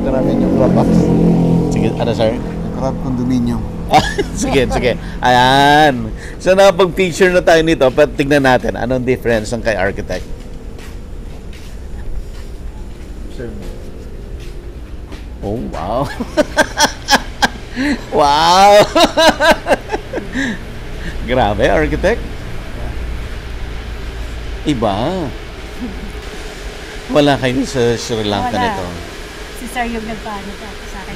Pakita namin yung crab box. Sige, ano sir? Yung crab condominium. Sige, sige. Ayan. So nakapag-picture na tayo nito, pero tignan natin anong difference ng kay architect. Oh, wow. Wow. Grabe, architect. Iba. Wala kayo sa Sri Lanka Wala. nito. Si Sir yung nagpaano sa akin.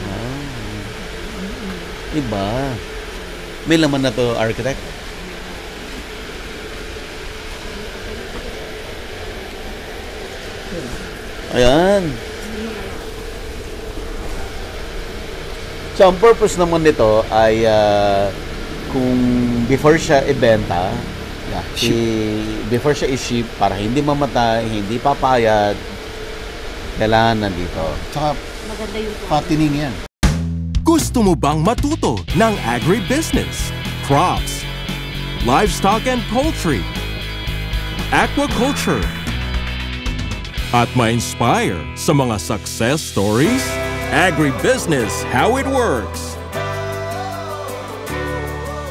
Iba. May laman na to, architect. Ayan. So, ang purpose naman nito ay kung before siya ibenta, before siya i-ship, para hindi mamatay, hindi papayad, kailangan nandito. Tsaka Maganda yung patining yan. Gusto mo bang matuto ng agribusiness, crops, livestock and poultry, aquaculture, at ma-inspire sa mga success stories? Agribusiness, how it works.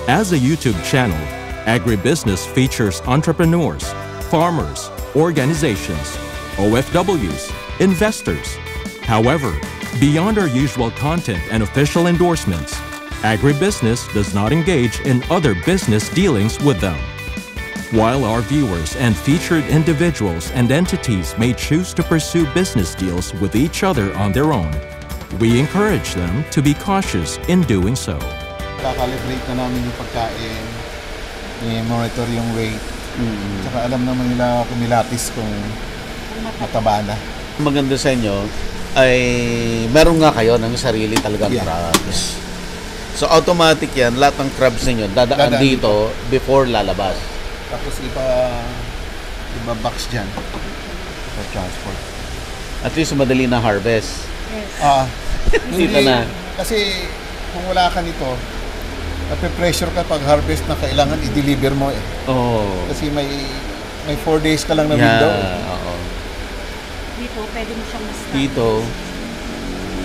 As a YouTube channel, Agribusiness features entrepreneurs, farmers, organizations, OFWs, investors. However, beyond our usual content and official endorsements, Agribusiness does not engage in other business dealings with them. While our viewers and featured individuals and entities may choose to pursue business deals with each other on their own, we encourage them to be cautious in doing so. Kakalibrate na namin yung pagkain, i-monitor yung weight, tsaka alam naman nila kumilatis kung mataba na. Maganda sa inyo ay meron nga kayo ng sarili talagang crabs. So automatic yan, lahat ng crabs ninyo dadaan dito before lalabas. Tapos iba box dyan for transport. At least madali na harvest. Yes. Dito na. Kasi kung wala ka nito, nape-pressure ka pag harvest na kailangan i-deliver mo eh. Oh. Kasi may 4 days ka lang na window. Oo. Dito, pwede mo siyang mas Dito,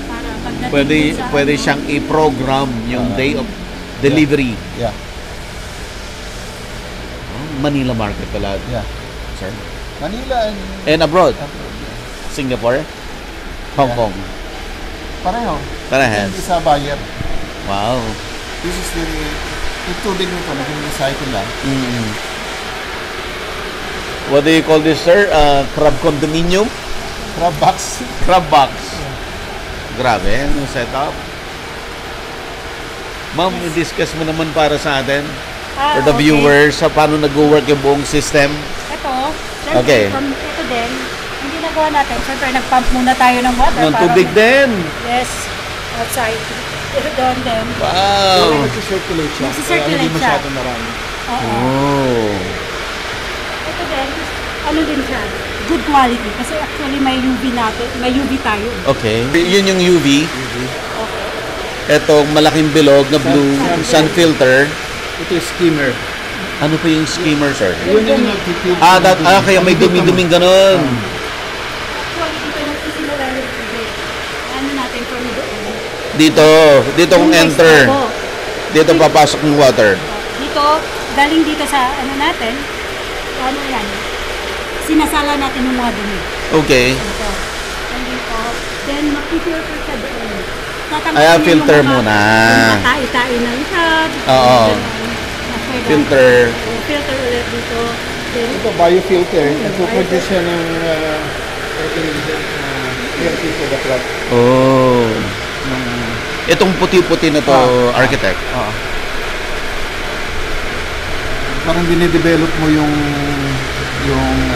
para pagdating pwede siyang i-program yung day of delivery. Yeah. Manila market pala. Yeah. Sir. Manila And abroad? yeah. Singapore? Hong Kong? Pareho. Parehas. Hindi sa buyer. Wow. This is yung tubig nito, naging recycle lang. What do you call this, sir? Crab condominium? Crab box. Crab box. Grabe, yung setup. Ma'am, i-discuss mo naman para sa atin, for the viewers, sa paano nag-work yung buong system. Ito, Okay. ito din, hindi nagawa natin. Siyempre, nag-pump muna tayo ng water. Ng tubig din. Yes. Outside. Ito doon din. Wow. Nag-circulate siya. Nag-circulate Hindi siya. masyadong marami. Oo. Oh. Ito din, ano din siya, good quality. Kasi actually may UV natin, may UV tayo. Okay. Yun yung UV. Okay. Etong malaking bilog na blue sun filter. Ito yung skimmer. Ano po yung skimmer, sir? Yun yung nagtitip. Kaya may dumi-duming ganun. Actually, dito nagsisimula ng tubig. Ano natin from doon. Dito kung enter. Dito papasok yung water. Dito, galing dito sa ano natin, ano yan, sinasala natin yung mga dumi. Okay. Dito. And dito, then makifilter sa doon. Ayan, filter muna. Yung matai-tai ng crab. Oo. Filter. Filter ulit dito. Then, Ito, biofilter. Nagpo-produce siya ng filter for the crab. Oh. Itong puti-puti na to, architect. Parang dinidevelop mo yung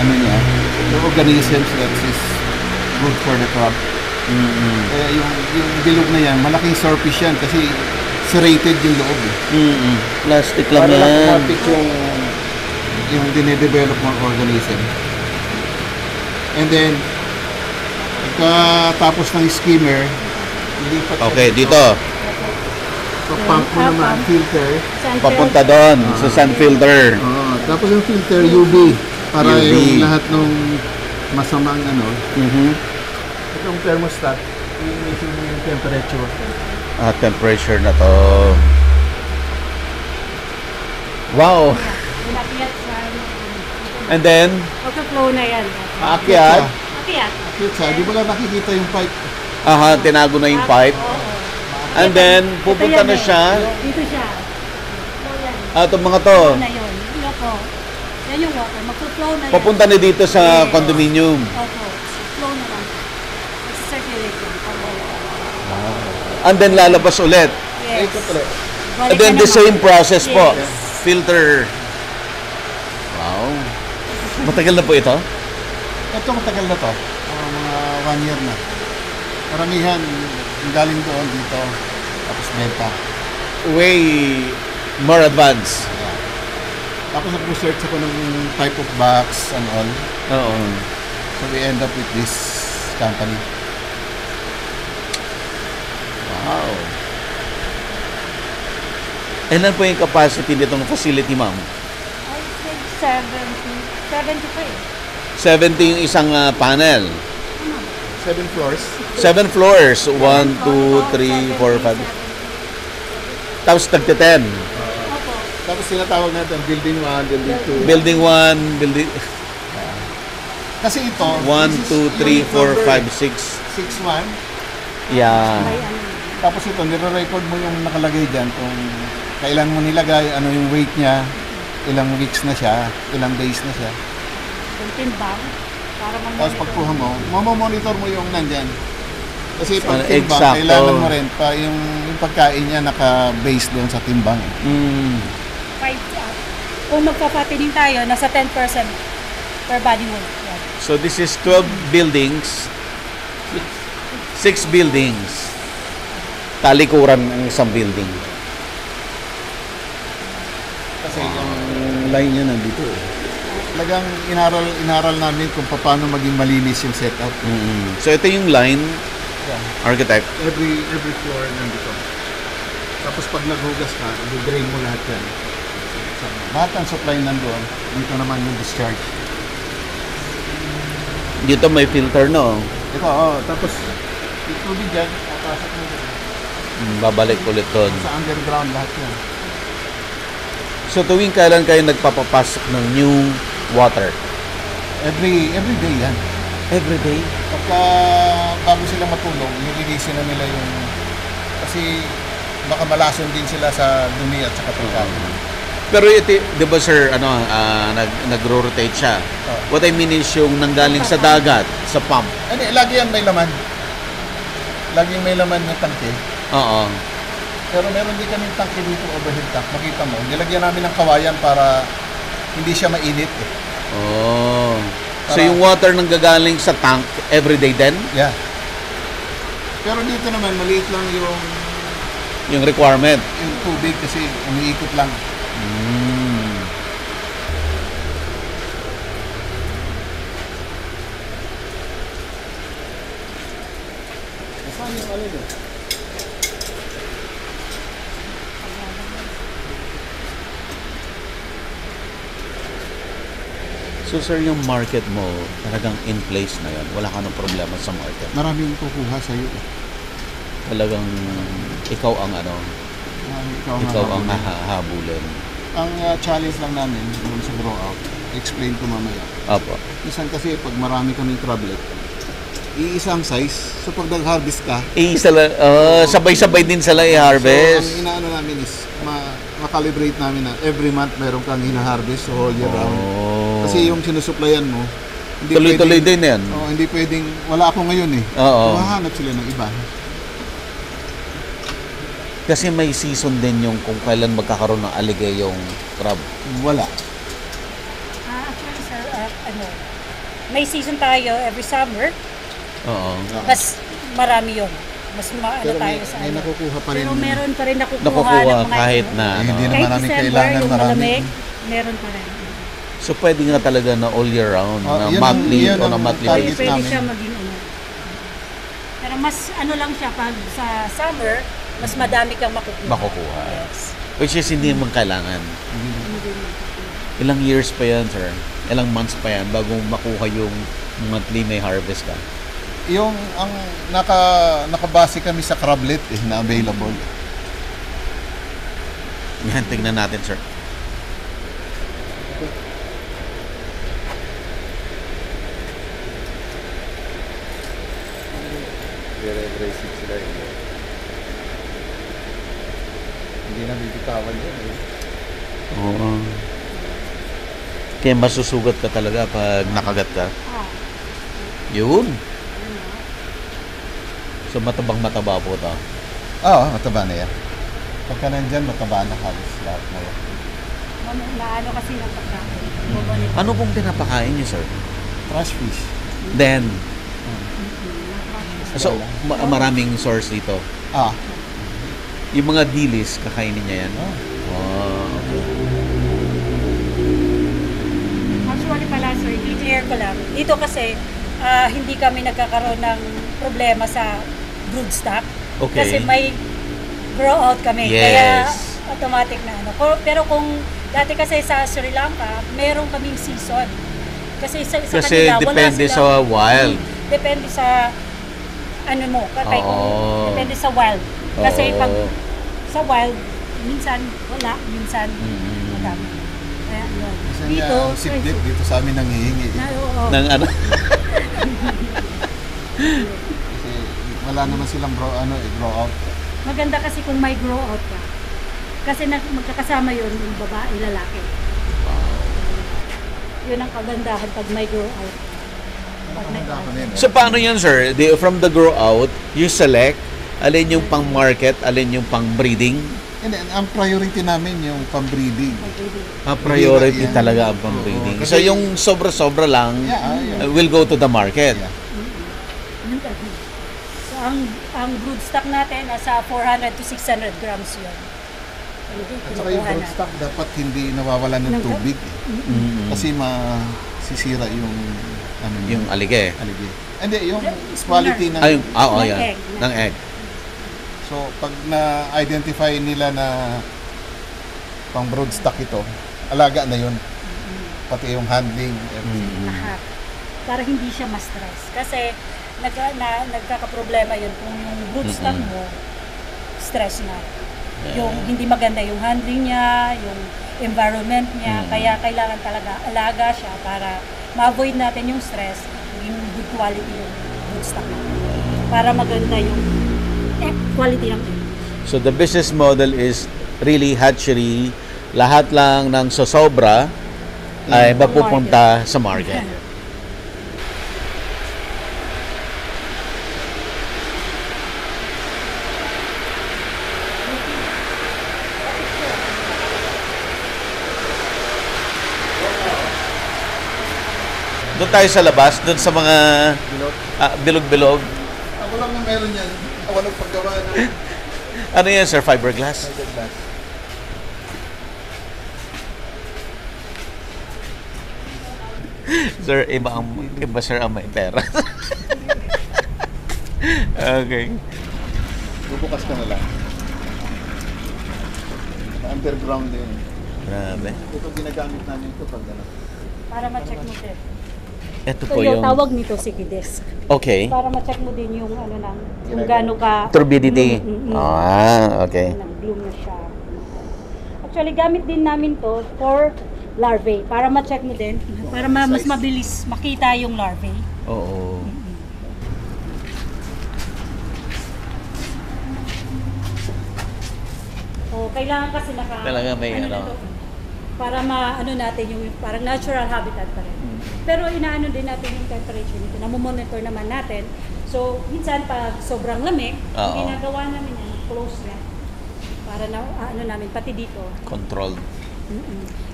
ano niya, yung organisms that is good for the crab. Kaya yung bilog na yan, malaking surface yan kasi serrated yung loob. Plastic lang Para lang yan. kumapit yung dinidevelop mong organism. And then, pagkatapos ng skimmer, ilipat siya Okay, dito. Pump mo naman, filter. Papunta doon sa sun filter. Tapos yung filter, UV. Para UV. yung lahat ng masamang ano. Mhm. Itong thermostat, I-measure mo yung temperature. Temperature na to. Wow! Inakyat sa And then, Auto-flow na yan. aakyat. Akyat. Cute sa, di mo lang nakikita yung pipe. Aha, tinago na yung pipe. Oo. And then, pupunta Ito yan na siya. Dito siya. Flow yan. Itong mga to. Flow na yun. Yun po. Yan yung water. Magpo-flow na yan. Papunta na dito sa Yes. condominium. Opo. Flow na lang. Circulate lang. Opo. And then, lalabas ulit. Yes. Ito pala. Balik And then, na the naman. same process po. Yes. Filter. Wow. Matagal na po ito? Ito matagal na to. Mga 1 year na. Karamihan, yung galing doon dito. Tapos benta. Way more advanced. Yeah. Tapos nag-research ako ng type of box and all. Oo. So we end up with this company. Wow. Ilan po yung capacity nitong facility, ma'am? I think 70 pa eh. 70 yung isang panel. 7 floors. 7 floors. 1, 2, 3, 4, 5. Tapos tagti-10. Opo. Tapos tinatawag natin building 1, building 2. Building 1, building... Kasi ito, 1, 2, 3, 4, 5, 6. 6-1. Yeah. May ano. Tapos ito, nire-record mo yung nakalagay dyan kung kailan mo nilagay, ano yung weight niya, ilang weeks na siya, ilang days na siya. Yung timbang. Para Tapos pagkuha mo, mamamonitor mo yung nandyan. Kasi pag Ano, timbang, eksakto. kailangan mo rin pa yung pagkain niya naka-base doon sa timbang. Mm. 5. Kung magpapatining tayo, nasa 10% per body weight. Yan. So this is 12 buildings. 6 buildings. Talikuran ang isang building. Kasi yung line niya nandito. talagang inaral namin kung paano maging malinis yung setup. So ito yung line, Yeah. architect. Every floor nandito. Tapos pag naghugas ka, i-drain mo lahat yan. So, lahat ng supply nandoon, dito naman yung discharge. Dito may filter, no? Ito, tapos yung tubig dyan, papasok mo dyan. Babalik ulit doon. Sa underground lahat yan. So tuwing kailan kayo nagpapapasok ng new water? Every day yan. Every day? Pagka bago sila matulog, nililisin na nila yung... Kasi baka malason din sila sa dumi at sa pagkain. Pero ito, di ba sir, nagro-rotate siya? Oh. What I mean is yung nanggaling sa dagat, sa pump. Ano, lagi yan may laman. Laging may laman ng tangke. Oo. Pero meron din kaming tangke dito, overhead tank. Makita mo, nilagyan namin ng kawayan para hindi siya mainit. Oh. So yung water nang gagaling sa tank, everyday din? Yeah. Pero dito naman, maliit lang Yung requirement? yung tubig kasi umiikot lang. Saan yung alin eh? So sir, yung market mo, talagang in place na yan. Wala ka ng problema sa market. Maraming kukuha sa'yo. Talagang ikaw ang ikaw ang hahabulin. hahabulin. Ang challenge lang namin doon sa grow out, explain ko mamaya. Apo. Minsan kasi pag marami kaming triplet, iisang size. So pag nag-harvest ka, Sabay-sabay din sila so i-harvest. ang inaano namin is ma-calibrate namin na every month meron kang hina-harvest so all year round. Kasi yung sinusuplayan mo, hindi Tuloy-tuloy din yan. hindi pwedeng, wala ako ngayon eh. Oo. Mahanap sila ng iba. Kasi may season din yung kung kailan magkakaroon ng aligay yung crab. Wala. Actually, sir, may season tayo every summer. Oo. Mas marami yun. Mas maano Pero tayo may, sa may ano. nakukuha pa rin. Pero meron pa rin nakukuha, Nakukuha ng mga kahit ano. na Eh, hindi ano. naman Kahit namin December, kailangan yung marami. malamig, meron pa rin. So pwede nga talaga na all year round, na Yun monthly yun o na ang monthly target basis. Pwede namin. siya maging ano. Pero mas ano lang siya, pag sa summer, mas madami kang makukuha. Makukuha. Yes. Which is hindi mo kailangan. Ilang years pa yan, sir? Ilang months pa yan bago makuha yung monthly may harvest ka? Yung ang nakabase kami sa crablet na available. Yan, tignan natin, sir. Very aggressive sila eh. Hindi na bibitawan yun eh. Oo. Kaya masusugat ka talaga pag nakagat ka. Ah, Yun. So, matabang-mataba po ito. Oo, mataba na yan. Pagka nandyan, mataba na halos lahat na yan. naano kasi ng pagkain. Bubonit. Ano pong pinapakain niyo, sir? Trash fish. Then, so, maraming source dito. Ah, Yung mga dilis, kakainin niya yan. oh. Wow. Actually pala, sir, i-clear ko lang. Dito kasi, hindi kami nagkakaroon ng problema sa broodstock. Okay. Kasi may grow out kami. Yes. Kaya automatic na ano. Pero kung dati kasi sa Sri Lanka, meron kaming season. Kasi sa Kasi kanila, wala depende silang- sa wild. Depende sa ano mo, kay kung Oo. depende sa wild. Kasi Oo. pag sa wild, minsan wala, minsan madami. Kaya yun. Kasi Dito, ang sipdip dito sa amin nangihingi. na, oo. Ng ano? Kasi wala naman silang grow out. Maganda kasi kung may grow out ka. Kasi magkakasama yun yung babae, lalaki. Yun ang kagandahan pag may grow out. Pag may Handa ko na yun, eh. So, paano yan, sir? From the grow out, you select alin yung pang-market, alin yung pang-breeding. Hindi, ang priority namin yung pang-breeding. Priority Yan. talaga ang pang-breeding. Oo, So, kasi- yung sobra-sobra lang Yeah. will go to the market. Yeah. Yun talaga. So, ang broodstock natin, nasa 400 to 600 grams yun. At saka yung broodstock dapat hindi nawawalan ng tubig. Kasi masisira yung Yung alige. algae. Hindi, yung quality ng... Ay, oo, Ng yan. egg. Ng egg. So, pag na-identify nila na pang broodstock ito, alaga na yun. Pati yung handling. everything. Lahat. Para hindi siya ma-stress. Kasi nagkakaproblema yun kung yung broodstock mo, stress na. Yung hindi maganda yung handling niya, yung environment niya. Kaya kailangan talaga alaga siya para ma-avoid natin yung stress, yung good quality yung broodstock natin. Para maganda yung quality ng egg. So, the business model is really hatchery. Lahat lang ng sosobra ay mapupunta sa market. Doon tayo sa labas, doon sa mga bilog-bilog. Ako lang na meron yan. Walang paggawa ng Ano yan, sir? Fiberglass? glass. Sir, iba sir ang may pera. Okay. Bubukas ka na lang. Underground din. Grabe. Ito ginagamit namin ito pag ano. Para ma-check mo din. Ito So, po yung yung... tawag nito Sikides. Okay. Para ma-check mo din yung ano lang, kung gaano ka Turbidity. bloom. Okay. Nag-bloom na siya. Actually, gamit din namin to for larvae. Para ma-check mo din. Para mas mabilis makita yung larvae. Oo. So, kailangan kasi Talaga may ano. to, para ano natin yung parang natural habitat pa rin. Pero inaano din natin yung temperature nito. Namomonitor naman natin. So, minsan pag sobrang lamig, Oo. ginagawa namin yan, close na. Para na, ano namin, pati dito. Controlled.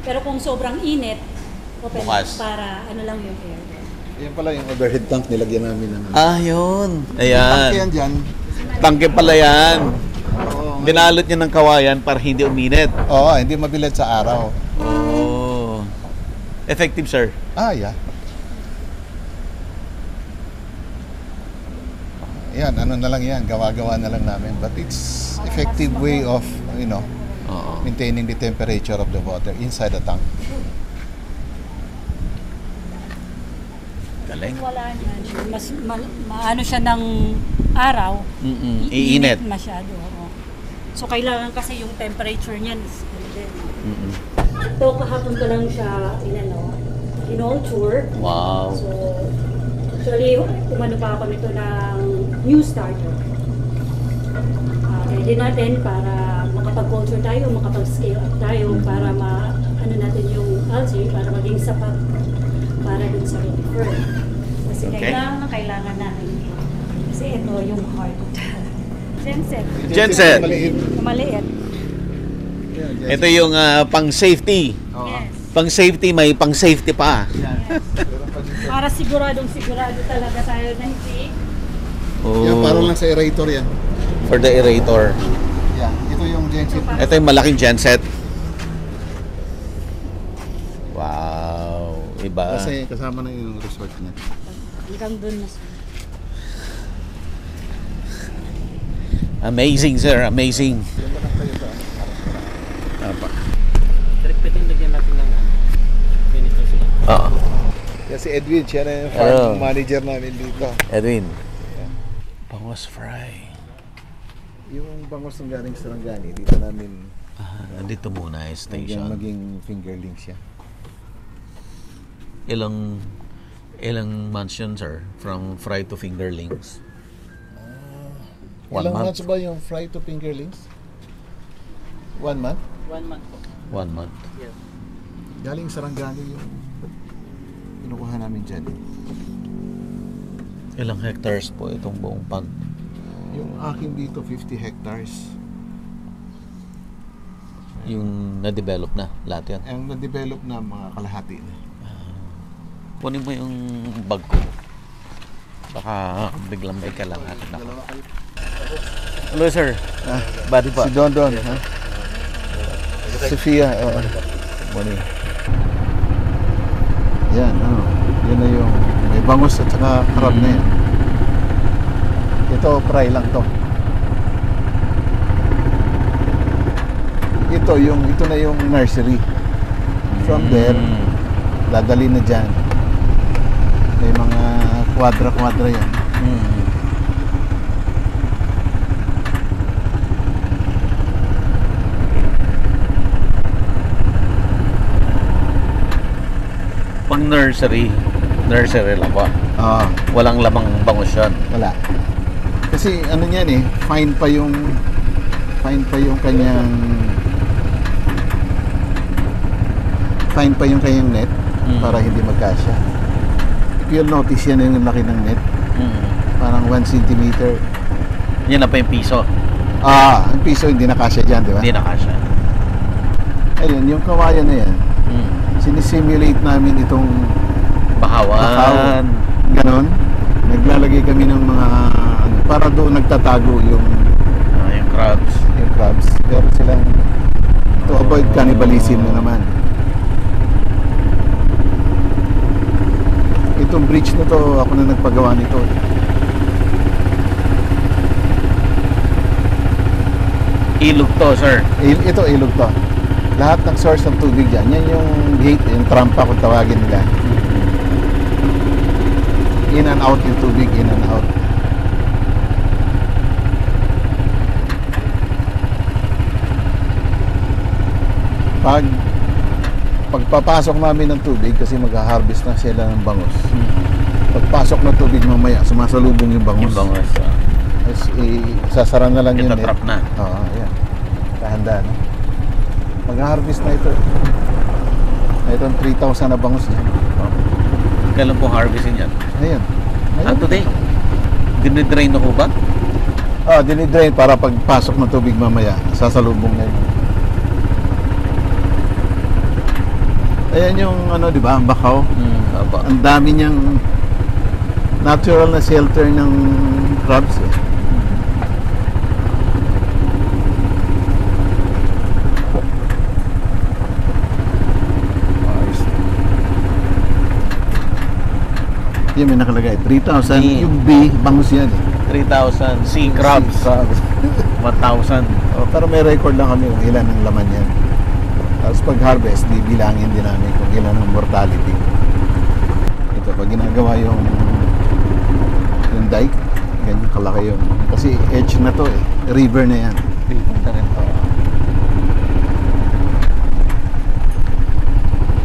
Pero kung sobrang init, open Bukas. para ano lang yung air. Yan pala yung overhead tank nilagyan namin ng Yun. Tank yan Ayan. dyan. Tangke pala yan. Oo. Binalot niya ng kawayan para hindi uminit. Oo, hindi mabilad sa araw. Oh. Effective, sir. Yeah. Yan, ano na lang yan, gawa-gawa na lang namin. But it's effective way of, Oo. maintaining the temperature of the water inside the tank. Galing. Wala niyan. Maano siya ng araw. Iinit. Masyado. Oo. So, kailangan kasi yung temperature niyan is din. So, kahapon ko lang siya in-alture. Wow. So, actually, umano pa ako nito ng new starter. Ready natin para makapag-culture tayo, makapag-scale up tayo, para ano natin yung algae, para maging sapat para dun sa ready fern. Kasi kailangan natin. Kasi ito yung heart. Genset. Genset. Maliit. Ito yung pang-safety. Yes. Pang-safety, may pang-safety pa. Para sigurado talaga tayo na hindi. Oh. Yan, parang lang sa aerator yan. For the aerator. Yeah, ito yung genset. Ito yung malaking genset. Wow. Iba. Kasi kasama na yung resort niya. Hanggang dun na siya. Amazing, sir. Amazing. Apa. Pwedeng lagyan natin ng ganito sila. Oo. Kasi Edwin, siya na yung Hello. farm manager namin dito. Edwin. Bangos fry. Yung bangos ng galing Sarangani, dito namin Andito muna yung station. maging fingerling siya. Ilang months yun, sir? From fry to fingerlings? 1 Ilang month? months ba yung fry to fingerlings? 1 month? 1 month po. 1 month. Yes. Galing Sarangani yung kinukuha namin dyan. Ilang hectares po itong buong pond? Yung akin dito, 50 hectares. Yung na-develop na lahat yan? Ang na-develop na mga kalahati na. Kunin mo yung bag ko. Baka biglang may kailangan. Hello, sir. Body pa. Si Don, ha? Sofia, oo. Morning. Yan, yan na yung may bangus at saka crab na yan. Ito, fry lang to. Ito na yung nursery. From there, dadali na dyan. May mga kwadra-kwadra yan. Pang nursery lang ba? Walang lamang bangus yan. Wala. Kasi ano niyan fine pa yung kanyang net para hindi magkasya. If you'll notice yan yung laki ng net. Parang 1 centimeter. Yan na pa yung piso. Ang piso hindi nakasya dyan, di ba? Hindi nakasya. Ayun, yung kawayan na yan. Sinisimulate namin itong Bahawan. ganon. Naglalagay kami ng mga para doon nagtatago yung Crabs. pero silang to avoid cannibalism na naman. Itong bridge na to ako na nagpagawa nito. Ilog to, sir. Ito ilog to. Lahat ng source ng tubig dyan, yan yung gate, yung trampa kung tawagin nila. In and out yung tubig, in and out. Pagpapasok namin ng tubig, kasi mag-harvest na sila ng bangus. Pagpasok ng tubig mamaya, sumasalubong yung bangus. Yung bangus. Tapos sasara na lang yung net. Itatrap na. Oo, yan. Kahanda na. Mag-harvest na ito. Mayroon 3,000 na bangus dyan. Kailan po harvesting yan? Ayan. Today? Dinidrain na po ba? Dinidrain para pagpasok ng tubig mamaya, sasalubong na yun. Ayan yung di ba, ang bakaw. Ang dami niyang natural na shelter ng crabs Yan may nakalagay 3,000 yung B, bangus yan 3,000 sea crabs. 1,000. Pero may record lang kami kung ilan ang laman yan. Tapos pag harvest, bibilangin din namin kung ilan ang mortality. Ito, pag ginagawa yung dike, ganyan kalaki yung, kasi edge na to eh, river na yan. River na rin to.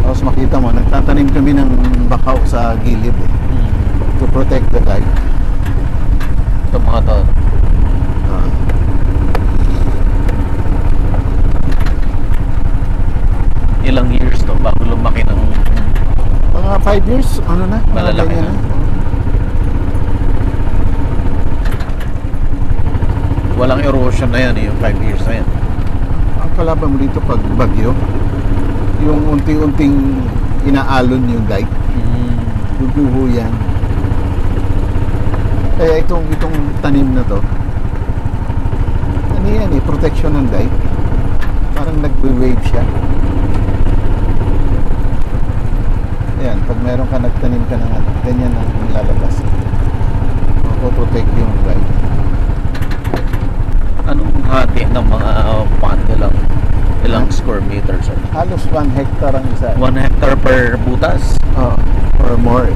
Tapos makita mo, nagtatanim kami ng bakaw sa gilid eh, to protect the dike. Ito mga to. Ah. Ilang years to bago lumaki ng Mga 5 years, ano na? Malalaki ganyan na. Walang erosion na yan eh, yung 5 years na yan. Ang kalaban mo dito pag bagyo, yung unting-unting inaalon yung dike, guguho yan. Kaya itong tanim na to, ano yan eh, protection ng dike. Parang nagwe-wave siya. Ayan, pag meron ka nagtanim ka ng ano, ganyan ang lalabas. Mapoprotect yung dike. Anong hati ng mga pond ilang square meters? Halos 1 hectare ang isa. 1 hectare per butas? Or more.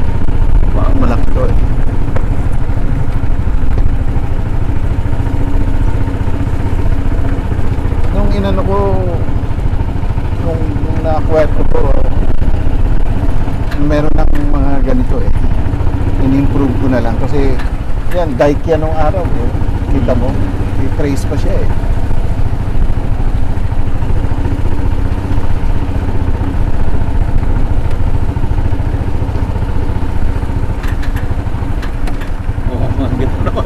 Wow, malaki to eh. Nung inano ko, nung na-acquire ko to, meron ng mga ganito eh. In-improve ko na lang kasi yan, dike yan nung araw eh. Kita mo, i-trace pa siya eh. Ang ganda naman.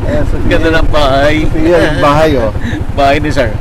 Ayan, so, Ganda ng bahay. yan, bahay oh. Bahay ni sir.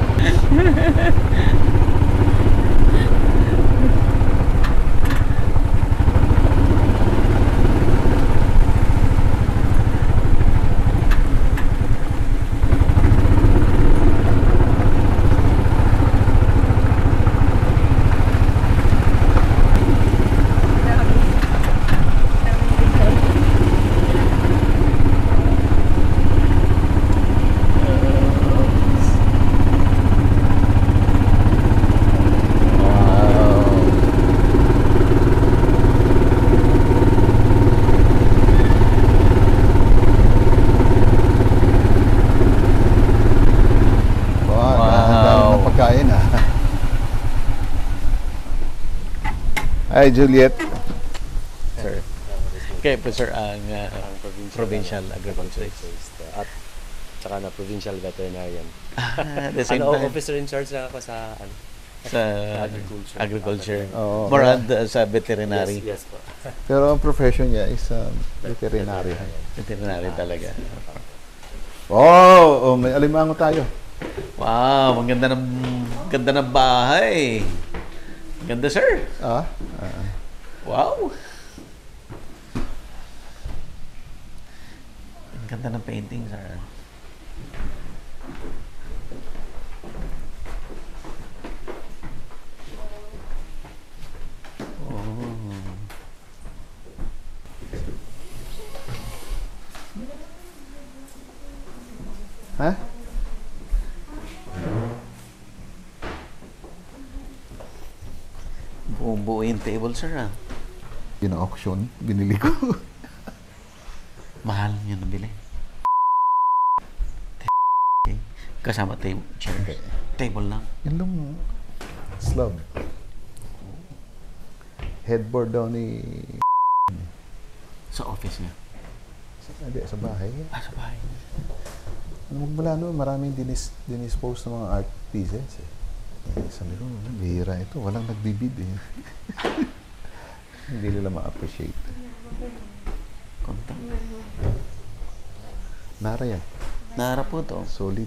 Hi, Juliet. Sir. Okay po sir, ang provincial agriculture. At saka na provincial veterinarian. The same time. Officer in charge lang ako sa Sa agriculture. agriculture. Oo. More on sa veterinary. Yes po. Pero ang profession niya is veterinary. Veterinary talaga. Oh, may alimango tayo. Wow, ang ganda ng bahay. Ganda sir. Wow. Ang ganda ng painting sir. Ha? Buong-buo yung table, sir, ah. Auction, binili ko. Mahal yun nabili. Okay. Kasama table, chair. Table lang. Yan lang, slab. Headboard daw ni... Sa office niya. Hindi, sa bahay. Sa bahay. Magmula noon, maraming dinispose ng mga art pieces. Sabi ko, bihira ito. Walang nagbibid eh. Hindi nila ma-appreciate. Konta. Nara yan. Nara po to. Solid.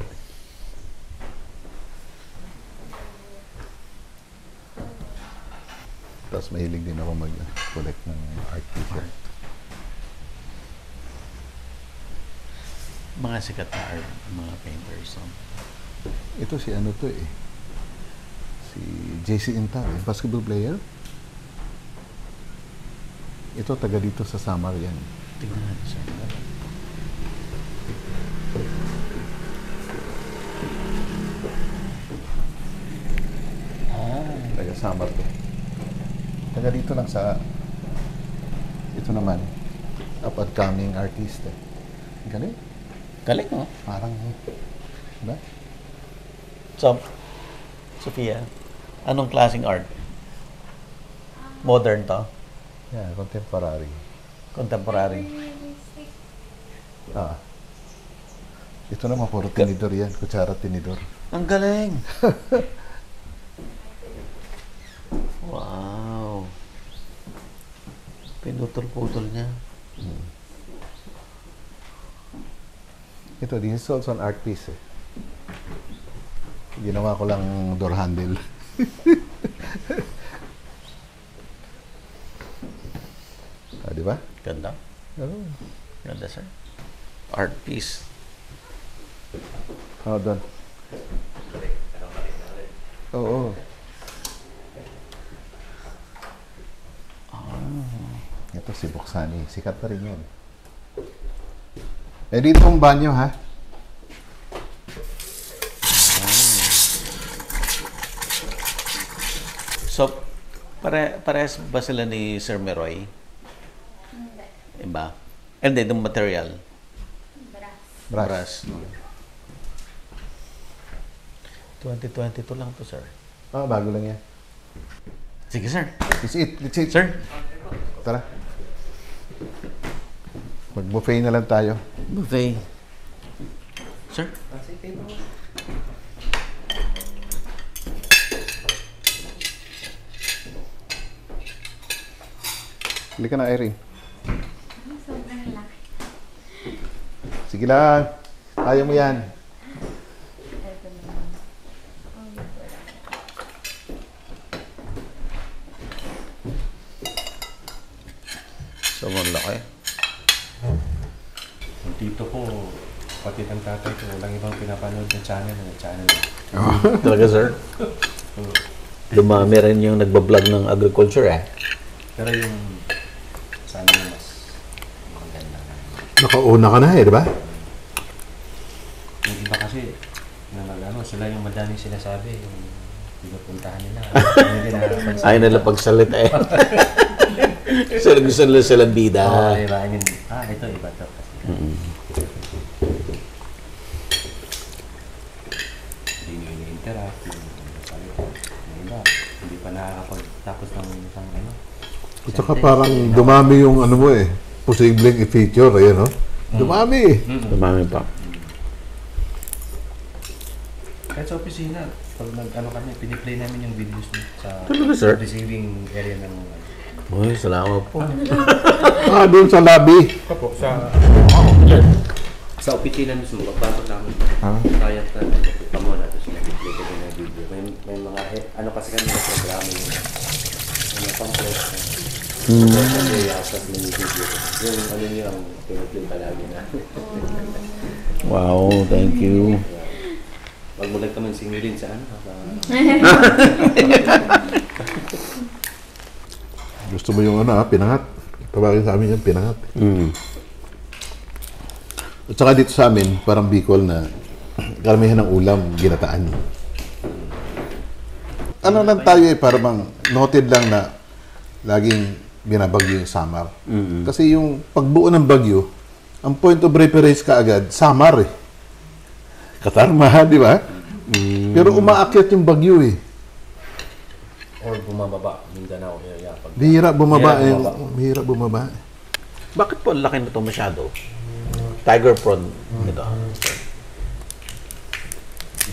Tapos mahilig din ako mag-collect ng art pieces. Mga sikat na art, mga painters. No? Ito si ano to eh. Si JC Intal, basketball player. Ito taga dito sa Samar yan. Tingnan natin sir. Taga Samar to. Taga dito lang sa... Ito naman, up-and-coming artist. Galing. Galing, no? Parang, diba? So, Sophia, anong klaseng art? Modern to? Yeah, contemporary. Contemporary? Ah. Ito naman, puro tinidor yan. Kutsara tinidor. Ang galing! Wow! Pinutol-putol niya. Ito, this is also an art piece eh. Ginawa ko lang door handle. Ah, di ba? Ganda. Oh. Ganda, sir. Art piece. Oh, doon. Oo. Ito si Buksani. Sikat pa rin yan. Eh, dito ang banyo, ha? So, parehas ba sila ni Sir Meroy? Hindi. Iba? And then, yung material? Brass. 2022 lang to, sir. Ah, bago lang yan. Sige, sir. Let's eat. Let's eat. Sir? Tara. Mag-buffet na lang tayo. Buffet. Sir? Halika na, Irene. Sobrang laki. Sige lang. Kaya mo yan. Ito naman. So, malaki. Yung tito ko, pati ng tatay ko, walang ibang pinapanood na channel. Talaga, sir? Dumami rin yung nagbablog ng agriculture, eh. Pero yung sana mas maganda. Nakauna ka na eh, di ba? Yung iba kasi, sila yung madaling sinasabi, yung pinupuntahan nila. Hindi na Ayaw nila pagsalita, eh. Gusto nila silang bida. Oo, diba? I mean, ito, iba to. Hindi nyo ini-interact. Yung iba, hindi pa nakakapagtapos ng isang ano. At saka parang dumami yung ano mo eh, posibleng i-feature, ayan no? Dumami eh. Dumami pa. Kahit sa opisina, pag nag-ano kami, piniplay namin yung videos mo sa Talaga, sir? receiving area ng Uy, salamat po. Ah, doon sa lobby. sa opisina mismo, pagpasok namin. Kaya na, pamo na, tapos nag-play ko ng video. May mga, ano kasi kami na programa yung mga pamphlet na tapos may video. Yung ano nyo ang piniplay palagi na. Wow, thank you. Wag mo lang naman singilin sa ano. Gusto mo yung ano pinangat. Tawagin sa amin yung pinangat. At saka dito sa amin, parang Bicol na karamihan ng ulam, ginataan. Ano lang tayo eh, parang noted lang na laging binabagyo yung Samar. Kasi yung pagbuo ng bagyo, ang point of reference ka agad, Samar eh. Katarma, di ba? Pero umaakyat yung bagyo eh. Or bumababa, Mindanao area. Bihira bumaba eh. Bihira Bihira bumaba. Bakit po ang laki nito masyado? Tiger prawn ito.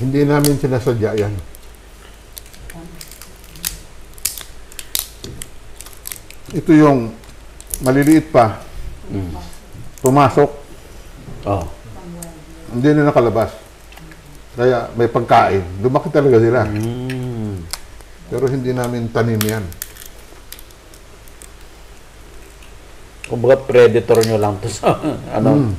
Hindi namin sinasadya yan. Ito yung maliliit pa. Pumasok. Oh. Hindi na nakalabas. Kaya may pagkain. Lumaki talaga sila. Pero hindi namin tanim yan. Kumbaga predator nyo lang to sa ano.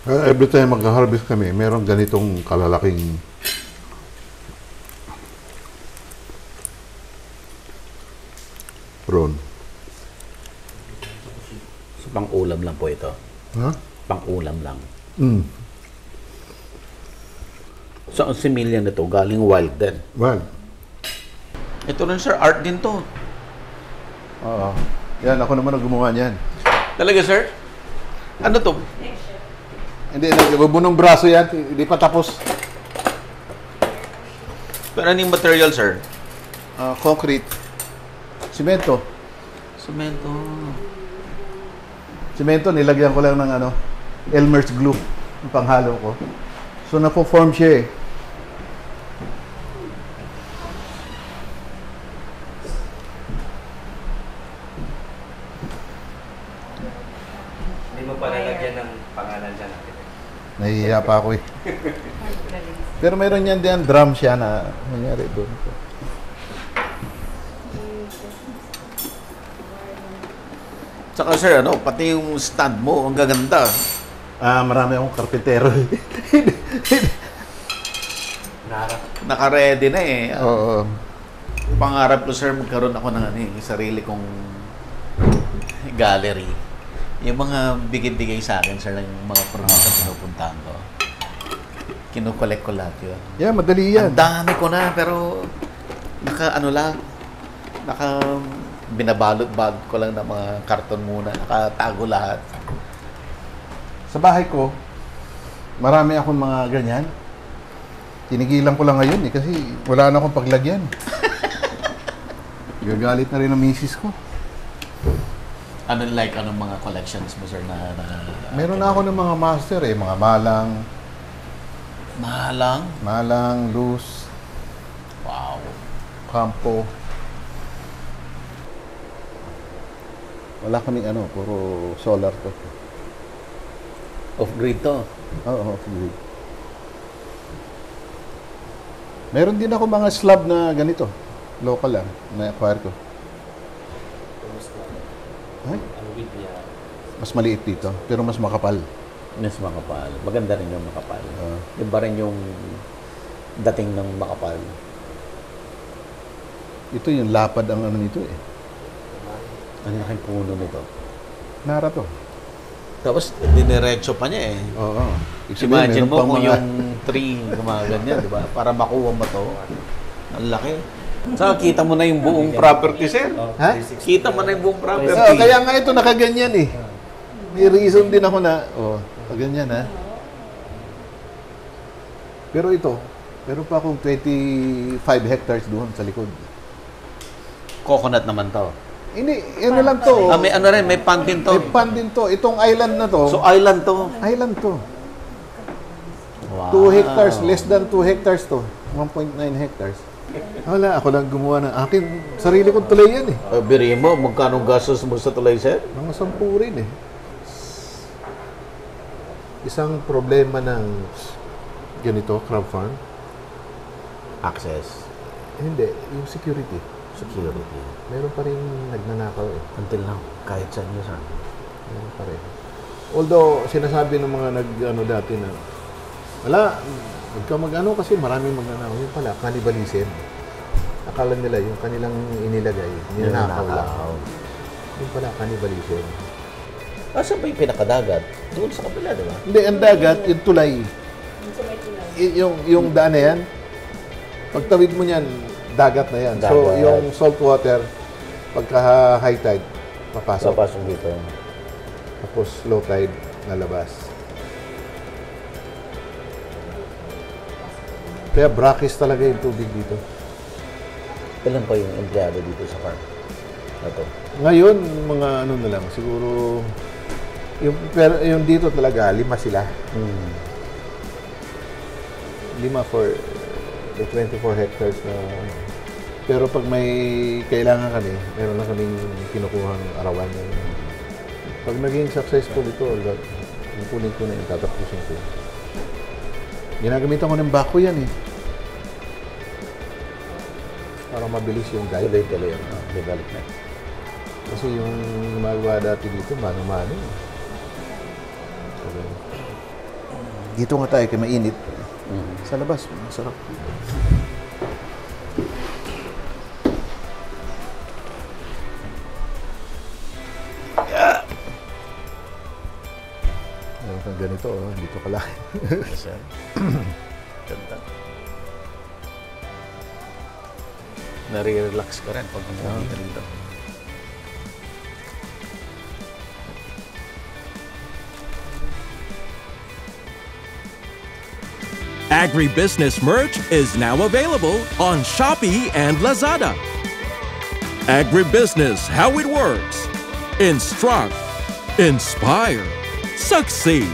Every time mag-harvest kami, meron ganitong kalalaking prawn. So, pang-ulam lang po ito. Ha? Pang-ulam lang. So, ang similya nito, galing wild din. Well, Ito rin sir, art din to. Oo. Yan, ako naman ang gumawa niyan. Talaga sir? Ano to? Hindi, nagbubunong braso yan. Hindi pa tapos. Pero anong material sir? Concrete. Simento. Semento. Simento, nilagyan ko lang ng Elmer's glue. Yung panghalo ko. So, napo-form siya eh. Hindi mo pa nalagyan ng pangalan dyan natin. Nahihiya pa ako eh. Pero meron yan din, drum siya na nangyari doon. Saka sir, pati yung stand mo, ang gaganda. Marami akong karpintero. Naka-ready na eh. Oo. Pangarap ko sir, magkaroon ako ng sarili kong gallery. Yung mga bigay-bigay sa akin sir, yung mga product na pinupuntahan ko. Kinukolek ko lahat yun. Yeah, madali yan. Ang dami ko na, pero binabalot-balot ko lang ng mga karton muna. Nakatago lahat. Sa bahay ko, marami akong mga ganyan. Tinigilan ko lang ngayon eh, kasi wala na akong paglagyan. Gagalit na rin ang misis ko. Anong mga collections mo sir na Meron na ako ng mga master eh, mga malang, loose, wow. campo. Wala kaming puro solar to. Off-grid to. Oo, off-grid. Meron din ako mga slab na ganito. Local lang, na-acquire ko. Ay? Mas maliit dito, pero mas makapal. Mas makapal. Maganda rin yung makapal. Iba rin yung dating ng makapal. Ito yung lapad ang nito eh. Ang laking puno nito. Nara to. Tapos, diniretso pa niya eh. Oo. Imagine mo kung yung tree gumaganyan, di ba? Para makuha mo to. Ang laki. Saka kita mo na yung buong property, sir. Ha? Kita mo na yung buong property. Kaya nga ito nakaganyan eh. May reason din ako na, ganyan ha. Pero ito, meron pa akong 25 hectares doon sa likod. Coconut naman to. Hindi, lang to. May may pond din to. May pond din to. Itong island na to. So, island to. Island to. Wow. 2 hectares, less than 2 hectares to. 1.9 hectares. Wala, ako lang gumawa ng akin. Sarili kong tulay yan eh. Biri mo, magkano gastos mo sa tulay, sir? Mga 10 rin eh. Isang problema ng ganito, crab farm. Access. Hindi, yung security. Security. Meron pa rin nagnanakaw eh. Until now, kahit saan nyo, sir. Meron pa rin. Although, sinasabi ng mga dati na, wala, huwag ka kasi maraming magnanakaw. Yung pala, cannibalism. Akala nila yung kanilang inilagay, ninanakaw lang. Yung pala, cannibalism. Saan ba yung pinakadagat? Doon sa kabila, di ba? Hindi, ang dagat, yung tulay. Yung daan na yan, pagtawid mo niyan, dagat na yan. Dagat. So, yung salt water, pagka high tide, papasok. Papasok dito. Tapos low tide, nalabas. Kaya brackish talaga yung tubig dito. Ilan pa yung empleyado dito sa farm? Ito. Ngayon, mga na lang, siguro, yung dito talaga, 5 sila. 5 for the 24 hectares na. Pero pag may kailangan kami, meron lang kaming kinukuhang arawan. Pag naging successful ito, kunin ko na yung tatapusin ko. Ginagamitan ko ng bako yan eh. Para mabilis yung guide. Tuloy-tuloy yung development. Kasi yung gumagawa dati dito, mano-mano. Dito nga tayo, kaya mainit. Sa labas, masarap. Meron kang ganito, dito ka lang. Yes, sir. Ganda. nare-relax ka rin pag umuwi ka dito. Agribusiness merch is now available on Shopee and Lazada. Agribusiness, how it works. Instruct, inspire, succeed.